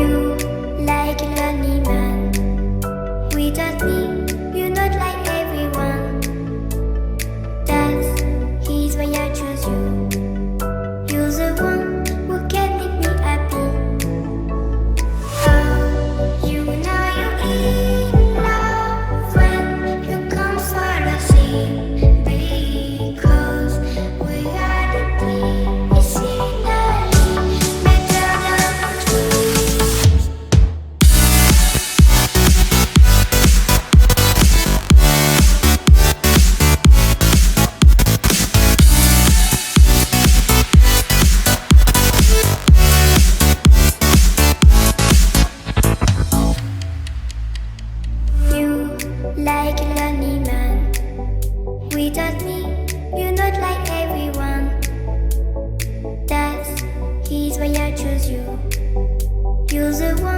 You like a lonely man. Without me, you're not like everyone. That's he's why I choose you. You're the one who can make me happy. Oh, you know you're in love when you come for the sea. Because we are the medicinally better than trees. You like a lonely man. Without me, you're not like everyone. That's he's why I choose you. You're the one